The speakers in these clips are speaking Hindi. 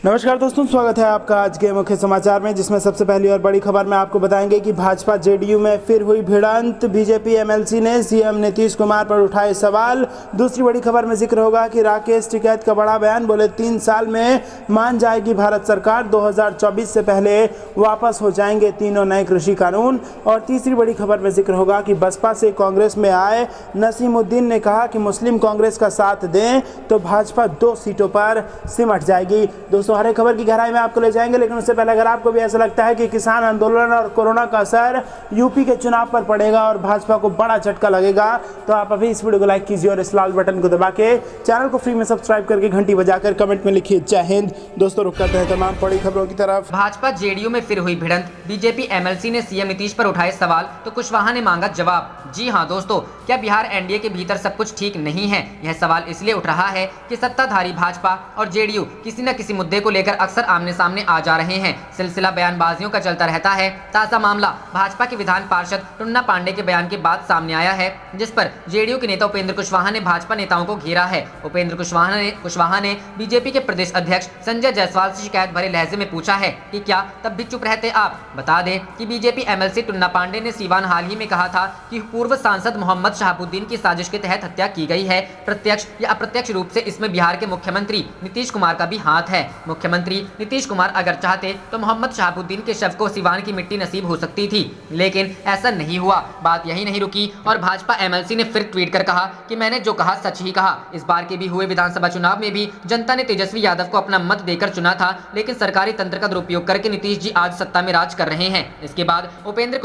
नमस्कार दोस्तों, स्वागत है आपका आज के मुख्य समाचार में, जिसमें सबसे पहली और बड़ी खबर में आपको बताएंगे कि भाजपा जेडीयू में फिर हुई भिड़ंत। बीजेपी एमएलसी ने सीएम नीतीश कुमार पर उठाए सवाल। दूसरी बड़ी खबर में जिक्र होगा कि राकेश टिकैत का बड़ा बयान, बोले 3 साल में मान जाएगी भारत सरकार, 2024 से पहले वापस हो जाएंगे तीनों नए कृषि कानून। और तीसरी बड़ी खबर में जिक्र होगा कि बसपा से कांग्रेस में आए नसीमुद्दीन ने कहा कि मुस्लिम कांग्रेस का साथ दें तो भाजपा 2 सीटों पर सिमट जाएगी। दोस्तों, हर एक खबर की गहराई में आपको ले जाएंगे, लेकिन उससे पहले अगर आपको भी ऐसा लगता है कि किसान आंदोलन और कोरोना का असर यूपी के चुनाव पर पड़ेगा और भाजपा को बड़ा झटका लगेगा, तो आप अभी इस वीडियो को लाइक कीजिए और इस लाल बटन को दबा के चैनल को फ्री में सब्सक्राइब करके घंटी बजाकर कमेंट में लिखिए जय हिंद। दोस्तों, रुक करते हैं तमाम बड़ी खबरों की तरफ। भाजपा जेडीयू में फिर हुई भिड़ंत। बीजेपी एमएलसी ने सीएम नीतीश पर उठाए सवाल तो कुशवाहा ने मांगा जवाब। जी हां दोस्तों, क्या बिहार एनडीए के भीतर सब कुछ ठीक नहीं है? यह सवाल इसलिए उठ रहा है कि सत्ताधारी भाजपा और जेडीयू किसी न किसी मुद्दे को लेकर अक्सर आमने सामने आ जा रहे हैं। सिलसिला बयानबाजियों का चलता रहता है। ताजा मामला भाजपा के विधान पार्षद टुन्ना पांडे के बयान के बाद सामने आया है, जिस पर जेडीयू के नेता उपेंद्र कुशवाहा ने भाजपा नेताओं को घेरा है। उपेंद्र कुशवाहा ने बीजेपी के प्रदेश अध्यक्ष संजय जायसवाल से शिकायत भरे लहजे में पूछा है कि क्या तब भी चुप रहते आप? बता दें कि बीजेपी एमएलसी टुन्ना पांडे ने सीवान हाल ही में कहा था कि पूर्व सांसद मोहम्मद शहाबुद्दीन की साजिश के तहत हत्या की गई है। प्रत्यक्ष या अप्रत्यक्ष रूप से इसमें बिहार के मुख्यमंत्री नीतीश कुमार का भी हाथ है। मुख्यमंत्री नीतीश कुमार अगर चाहते तो मोहम्मद शहाबुद्दीन के शव को सिवान की मिट्टी नसीब हो सकती थी, लेकिन ऐसा नहीं हुआ। बात यही नहीं रुकी और भाजपा एमएलसी ने फिर ट्वीट कर कहा कि मैंने जो कहा सच ही कहा। इस बार के भी हुए विधानसभा चुनाव में भी जनता ने तेजस्वी यादव को अपना मत देकर चुना था, लेकिन सरकारी तंत्र का दुरुपयोग करके नीतीश जी आज सत्ता में राज कर रहे हैं। इसके बाद उपेंद्र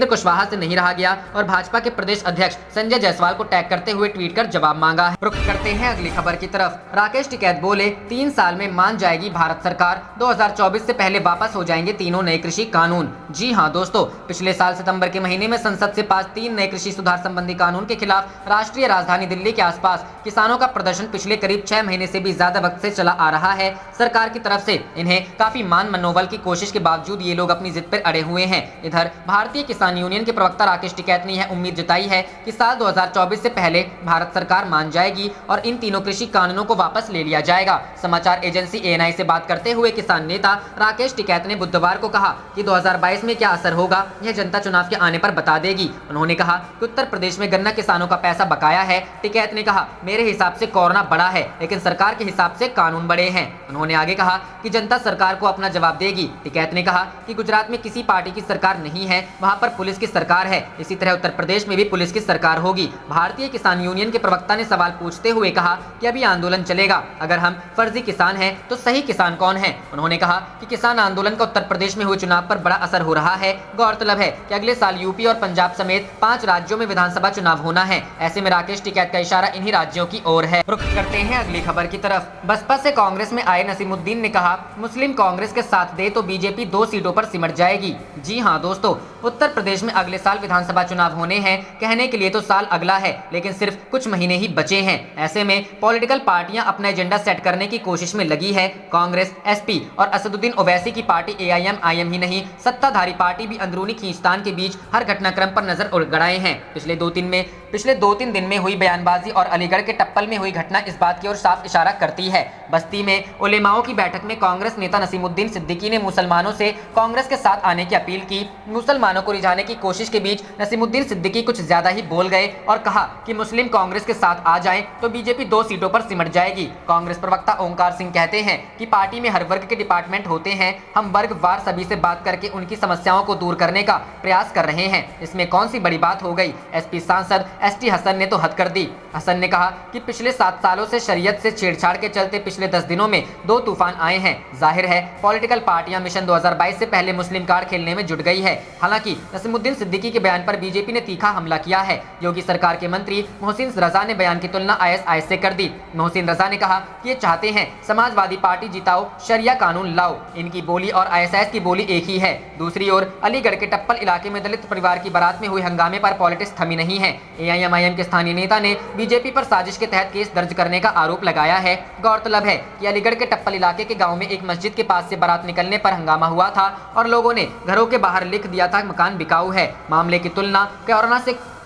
कुशवाहा से नहीं रहा गया और भाजपा के प्रदेश अध्यक्ष संजय जायसवाल को टैग करते हुए ट्वीट कर जवाब मांगा। रुख करते हैं अगली खबर की तरफ। राकेश टिकैत बोले 3 साल में मान जाएगी भारत सरकार, 2024 से पहले वापस हो जाएंगे तीनों नए कृषि कानून। जी हां दोस्तों, पिछले साल सितंबर के महीने में संसद से पास 3 नए कृषि सुधार संबंधी कानून के खिलाफ राष्ट्रीय राजधानी दिल्ली के आसपास किसानों का प्रदर्शन पिछले करीब 6 महीने से भी ज्यादा वक्त से चला आ रहा है। सरकार की तरफ से इन्हें काफी मान मनोबल की कोशिश के बावजूद ये लोग अपनी जिद पर अड़े हुए हैं। इधर भारतीय किसान यूनियन के प्रवक्ता राकेश टिकैत ने यह उम्मीद जताई है कि साल 2024 से पहले भारत सरकार मान जाएगी और इन तीनों कृषि कानूनों को वापस ले लिया जाएगा। समाचार एजेंसी एएनआई से बात करते हुए किसान नेता राकेश टिकैत ने बुधवार को कहा कि 2022 में क्या असर होगा यह जनता चुनाव के आने पर बता देगी। उन्होंने कहा कि उत्तर प्रदेश में गन्ना किसानों का पैसा बकाया है। टिकैत ने कहा, मेरे हिसाब से कोरोना बड़ा है, लेकिन सरकार के हिसाब से कानून बड़े हैं। उन्होंने आगे कहा कि जनता सरकार को अपना जवाब देगी। टिकैत ने कहा कि गुजरात में किसी पार्टी की सरकार नहीं है, वहां पर पुलिस की सरकार है। इसी तरह उत्तर प्रदेश में भी पुलिस की सरकार होगी। भारतीय किसान यूनियन के प्रवक्ता ने सवाल पूछते हुए कहा कि अभी आंदोलन चलेगा, अगर हम फर्जी किसान हैं तो सही किसान कौन है? उन्होंने कहा कि किसान आंदोलन का उत्तर प्रदेश में हुए चुनाव पर बड़ा असर हो रहा है। गौरतलब है कि अगले साल यूपी और पंजाब समेत 5 राज्यों में विधानसभा चुनाव होना है। ऐसे में राकेश टिकैत का इशारा इन्हीं राज्यों की ओर है। रुख करते हैं अगली खबर की तरफ। बसपा से कांग्रेस में आए नसीमुद्दीन ने कहा, मुस्लिम कांग्रेस के साथ दे तो बीजेपी 2 सीटों पर सिमट जाएगी। जी हां दोस्तों, उत्तर प्रदेश में अगले साल विधानसभा चुनाव होने हैं। कहने के लिए तो साल अगला है, लेकिन सिर्फ कुछ महीने ही बचे हैं। ऐसे में पॉलिटिकल पार्टियां अपना एजेंडा सेट करने की कोशिश में लगी है। कांग्रेस, एसपी और असदुद्दीन ओवैसी की पार्टी एआईएम ही सत्ताधारी पार्टी भी अंदरूनी खींचतान के बीच हर घटनाक्रम पर नजर गड़ाए हैं। पिछले 2-3 दिन में हुई बयानबाजी और अलीगढ़ के टप्पल में हुई घटना इस बात की ओर साफ इशारा करती है। बस्ती में उलेमाओं की बैठक में कांग्रेस नेता नसीमुद्दीन सिद्दीकी ने मुसलमानों से कांग्रेस के साथ आने की अपील की। मुसलमानों को रिझाने की कोशिश के बीच नसीमुद्दीन सिद्दीकी कुछ ज्यादा ही बोल गए और कहा कि मुस्लिम कांग्रेस के साथ आ जाएं तो बीजेपी 2 सीटों पर सिमट जाएगी। कांग्रेस प्रवक्ता ओंकार सिंह कहते हैं कि पार्टी में हर वर्ग के डिपार्टमेंट होते हैं, हम वर्गवार सभी से बात करके उनकी समस्याओं को दूर करने का प्रयास कर रहे हैं। इसमें कौन सी बड़ी बात हो गई? एसपी सांसद एसटी हसन ने तो हद कर दी। हसन ने कहा कि पिछले 7 सालों से शरीयत से छेड़छाड़ के चलते पिछले 10 दिनों में 2 तूफान आए हैं। जाहिर है पॉलिटिकल पार्टियां मिशन 2022 से पहले मुस्लिम कार्ड खेलने में जुट गई है। हालांकि नसीमुद्दीन सिद्दीकी के बयान पर बीजेपी ने तीखा हमला किया है। योगी सरकार के मंत्री मोहसिन रजा ने बयान की तुलना आईएसआईएस से कर दी। मोहसिन रजा ने कहा कि ये चाहते हैं समाजवादी पार्टी जिताओ, शरिया कानून लाओ। इनकी बोली और आईएसआईएस की बोली एक ही है। दूसरी ओर अलीगढ़ के टप्पल इलाके में दलित परिवार की बारात में हुए हंगामे पर पॉलिटिक्स थमी नहीं है। एआईएम के स्थानीय नेता ने बीजेपी पर साजिश के तहत केस दर्ज करने का आरोप लगाया है। गौरतलब है कि अलीगढ़ के टप्पल इलाके के गांव में एक मस्जिद के पास से बारात निकलने पर हंगामा हुआ था और लोगों ने घरों के बाहर लिख दिया था मकान बिकाऊ है। मामले की तुलना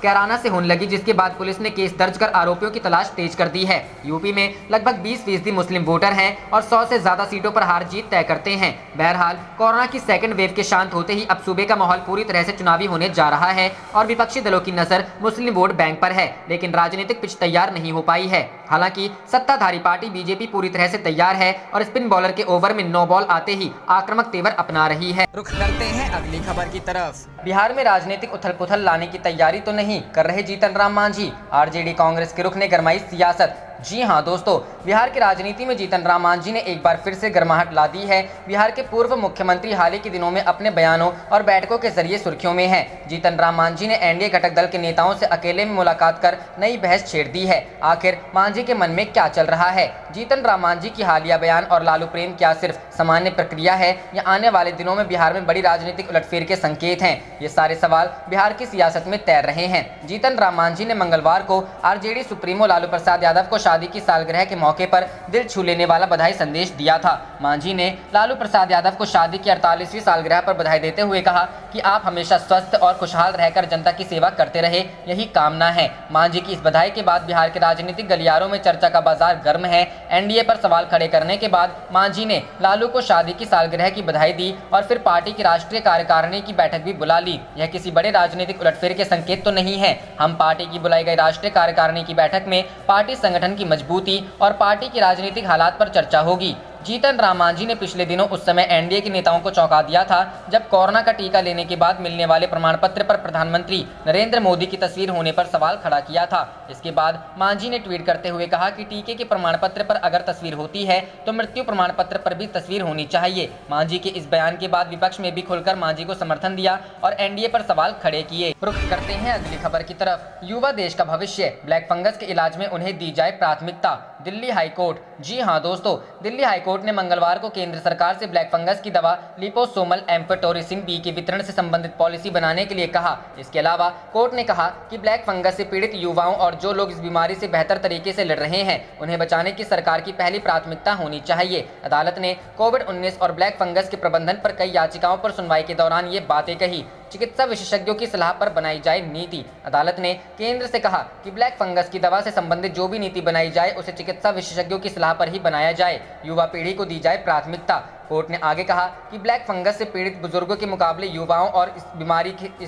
कैराना से होने लगी, जिसके बाद पुलिस ने केस दर्ज कर आरोपियों की तलाश तेज कर दी है। यूपी में लगभग 20% मुस्लिम वोटर हैं और 100 से ज्यादा सीटों पर हार जीत तय करते हैं। बहरहाल कोरोना की सेकंड वेव के शांत होते ही अब सूबे का माहौल पूरी तरह से चुनावी होने जा रहा है और विपक्षी दलों की नजर मुस्लिम वोट बैंक पर है, लेकिन राजनीतिक पिच तैयार नहीं हो पाई है। हालांकि सत्ताधारी पार्टी बीजेपी पूरी तरह से तैयार है और स्पिन बॉलर के ओवर में 9 बॉल आते ही आक्रामक तेवर अपना रही है। रुख करते हैं अगली खबर की तरफ। बिहार में राजनीतिक उथल पुथल लाने की तैयारी तो नहीं कर रहे जीतन राम मांझी। आरजेडी कांग्रेस के रुख ने गरमाई सियासत। जी हां दोस्तों, बिहार की राजनीति में जीतन राम मांझी ने एक बार फिर से गर्माहट ला दी है। बिहार के पूर्व मुख्यमंत्री हाल ही के दिनों में अपने बयानों और बैठकों के जरिए सुर्खियों में हैं। जीतन राम मांझी ने एनडीए घटक दल के नेताओं से अकेले में मुलाकात कर नई बहस छेड़ दी है। आखिर मांझी के मन में क्या चल रहा है? जीतन राम मांझी की हालिया बयान और लालू प्रेम क्या सिर्फ सामान्य प्रक्रिया है या आने वाले दिनों में बिहार में बड़ी राजनीतिक उलटफेर के संकेत हैं? ये सारे सवाल बिहार की सियासत में तैर रहे हैं। जीतन राम मांझी ने मंगलवार को आरजेडी सुप्रीमो लालू प्रसाद यादव को शादी की सालगिरह के मौके पर दिल छू लेने वाला बधाई संदेश दिया था। मांझी ने लालू प्रसाद यादव को शादी की 48वीं सालगिरह पर बधाई देते हुए कहा कि आप हमेशा स्वस्थ और खुशहाल रहकर जनता की सेवा करते रहे, यही कामना है। मांझी की इस बधाई के बाद बिहार के राजनीतिक गलियारों में चर्चा का बाजार गर्म है। एनडीए पर सवाल खड़े करने के बाद मांझी ने लालू को शादी की सालगिरह की बधाई दी और फिर पार्टी की राष्ट्रीय कार्यकारिणी की बैठक भी बुला ली। यह किसी बड़े राजनीतिक उलटफेर के संकेत तो नहीं है। हम पार्टी की बुलाई गई राष्ट्रीय कार्यकारिणी की बैठक में पार्टी संगठन की मजबूती और पार्टी की राजनीतिक हालात पर चर्चा होगी। जीतन राम मांझी ने पिछले दिनों उस समय एनडीए के नेताओं को चौंका दिया था जब कोरोना का टीका लेने के बाद मिलने वाले प्रमाण पत्र पर प्रधानमंत्री नरेंद्र मोदी की तस्वीर होने पर सवाल खड़ा किया था। इसके बाद मांझी ने ट्वीट करते हुए कहा कि टीके के प्रमाण पत्र पर अगर तस्वीर होती है तो मृत्यु प्रमाण पत्र पर भी तस्वीर होनी चाहिए। मांझी के इस बयान के बाद विपक्ष में भी खुलकर मांझी को समर्थन दिया और एनडीए पर सवाल खड़े किए। रुख करते हैं अगली खबर की तरफ। युवा देश का भविष्य, ब्लैक फंगस के इलाज में उन्हें दी जाए प्राथमिकता। दिल्ली हाईकोर्ट। जी हां दोस्तों, दिल्ली हाईकोर्ट ने मंगलवार को केंद्र सरकार से ब्लैक फंगस की दवा लिपोसोमल एम्फोटेरिसिन बी के वितरण से संबंधित पॉलिसी बनाने के लिए कहा। इसके अलावा कोर्ट ने कहा कि ब्लैक फंगस से पीड़ित युवाओं और जो लोग इस बीमारी से बेहतर तरीके से लड़ रहे हैं उन्हें बचाने की सरकार की पहली प्राथमिकता होनी चाहिए। अदालत ने कोविड-19 और ब्लैक फंगस के प्रबंधन पर कई याचिकाओं पर सुनवाई के दौरान ये बातें कही। चिकित्सा विशेषज्ञों की सलाह पर बनाई जाए नीति। अदालत ने केंद्र से कहा कि ब्लैक फंगस की दवा से संबंधित जो भी नीति बनाई जाए उसे चिकित्सा विशेषज्ञों की सलाह पर ही बनाया जाए। युवा पीढ़ी को दी जाए प्राथमिकता। कोर्ट ने आगे कहा कि ब्लैक फंगस से पीड़ित बुजुर्गों के मुकाबले युवाओं और इस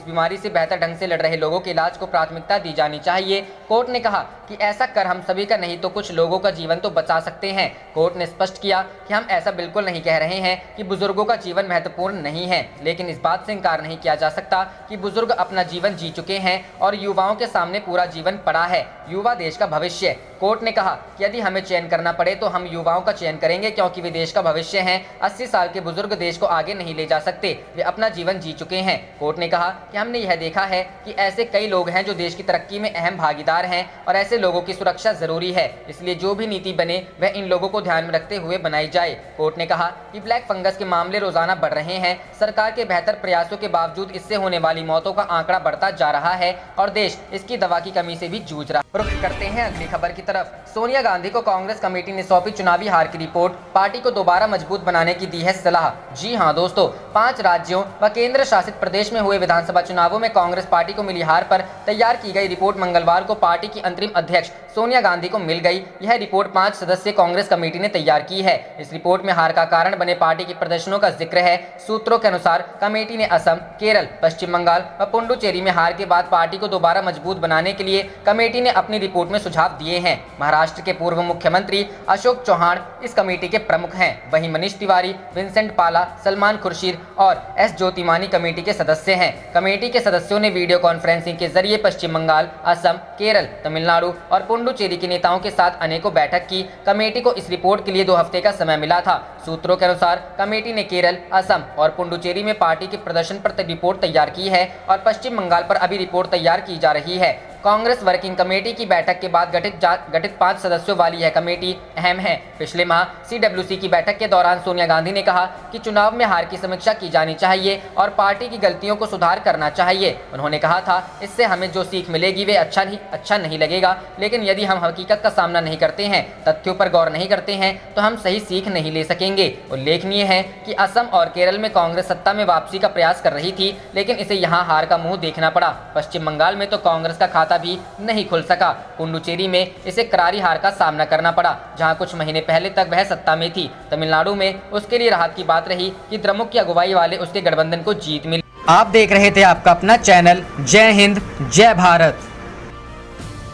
बीमारी से बेहतर ढंग से लड़ रहे लोगों के इलाज को प्राथमिकता दी जानी चाहिए। कोर्ट ने कहा कि ऐसा कर हम सभी का नहीं तो कुछ लोगों का जीवन तो बचा सकते हैं। कोर्ट ने स्पष्ट किया कि हम ऐसा बिल्कुल नहीं कह रहे हैं कि बुजुर्गों का जीवन महत्वपूर्ण नहीं है, लेकिन इस बात से इनकार नहीं किया जा सकता कि बुजुर्ग अपना जीवन जी चुके हैं और युवाओं के सामने पूरा जीवन पड़ा है। युवा देश का भविष्य। कोर्ट ने कहा कि यदि हमें चयन करना पड़े तो हम युवाओं का चयन करेंगे क्योंकि वे देश का भविष्य हैं। 80 साल के बुजुर्ग देश को आगे नहीं ले जा सकते, वे अपना जीवन जी चुके हैं। कोर्ट ने कहा कि हमने यह देखा है कि ऐसे कई लोग हैं जो देश की तरक्की में अहम भागीदार हैं और ऐसे लोगों की सुरक्षा जरूरी है, इसलिए जो भी नीति बने वह इन लोगों को ध्यान में रखते हुए बनाई जाए। कोर्ट ने कहा कि ब्लैक फंगस के मामले रोजाना बढ़ रहे हैं। सरकार के बेहतर प्रयासों के बावजूद इससे होने वाली मौतों का आंकड़ा बढ़ता जा रहा है और देश इसकी दवा की कमी से भी जूझ रहा है। रुख करते हैं अगली खबर की तरफ। सोनिया गांधी को कांग्रेस कमेटी ने सौंपी चुनावी हार की रिपोर्ट, पार्टी को दोबारा मजबूत बनाने की दी है सलाह। जी हां दोस्तों, 5 राज्यों व केंद्र शासित प्रदेश में हुए विधानसभा चुनावों में कांग्रेस पार्टी को मिली हार पर तैयार की गई रिपोर्ट मंगलवार को पार्टी की अंतरिम अध्यक्ष सोनिया गांधी को मिल गई। यह रिपोर्ट 5 सदस्यीय कांग्रेस कमेटी ने तैयार की है। इस रिपोर्ट में हार का कारण बने पार्टी के प्रदर्शनों का जिक्र है। सूत्रों के अनुसार कमेटी ने असम, केरल, पश्चिम बंगाल व पुडुचेरी में हार के बाद पार्टी को दोबारा मजबूत बनाने के लिए कमेटी ने अपनी रिपोर्ट में सुझाव दिए हैं। महाराष्ट्र के पूर्व मुख्यमंत्री अशोक चौहान इस कमेटी के प्रमुख हैं। वहीं मनीष तिवारी, विंसेंट पाला, सलमान खुर्शीद और एस ज्योतिमानी कमेटी के सदस्य हैं। कमेटी के सदस्यों ने वीडियो कॉन्फ्रेंसिंग के जरिए पश्चिम बंगाल, असम, केरल, तमिलनाडु और पुडुचेरी के नेताओं के साथ अनेकों बैठक की। कमेटी को इस रिपोर्ट के लिए 2 हफ्ते का समय मिला था। सूत्रों के अनुसार कमेटी ने केरल, असम और पुडुचेरी में पार्टी के प्रदर्शन पर रिपोर्ट तैयार की है और पश्चिम बंगाल पर अभी रिपोर्ट तैयार की जा रही है। कांग्रेस वर्किंग कमेटी की बैठक के बाद गठित 5 सदस्यों वाली यह कमेटी अहम है। पिछले माह CWC की बैठक के दौरान सोनिया गांधी ने कहा कि चुनाव में हार की समीक्षा की जानी चाहिए और पार्टी की गलतियों को सुधार करना चाहिए। उन्होंने कहा था, इससे हमें जो सीख मिलेगी वे अच्छा नहीं लगेगा, लेकिन यदि हम हकीकत का सामना नहीं करते हैं, तथ्यों पर गौर नहीं करते हैं, तो हम सही सीख नहीं ले सकेंगे। उल्लेखनीय है कि असम और केरल में कांग्रेस सत्ता में वापसी का प्रयास कर रही थी, लेकिन इसे यहाँ हार का मुंह देखना पड़ा। पश्चिम बंगाल में तो कांग्रेस का खाता भी नहीं खुल सका। पुडुचेरी में इसे करारी हार का सामना करना पड़ा, जहां कुछ महीने पहले तक वह सत्ता में थी। तमिलनाडु में उसके लिए राहत की बात रही कि द्रमुक की अगुवाई वाले उसके गठबंधन को जीत मिली। आप देख रहे थे आपका अपना चैनल जय हिंद जय भारत।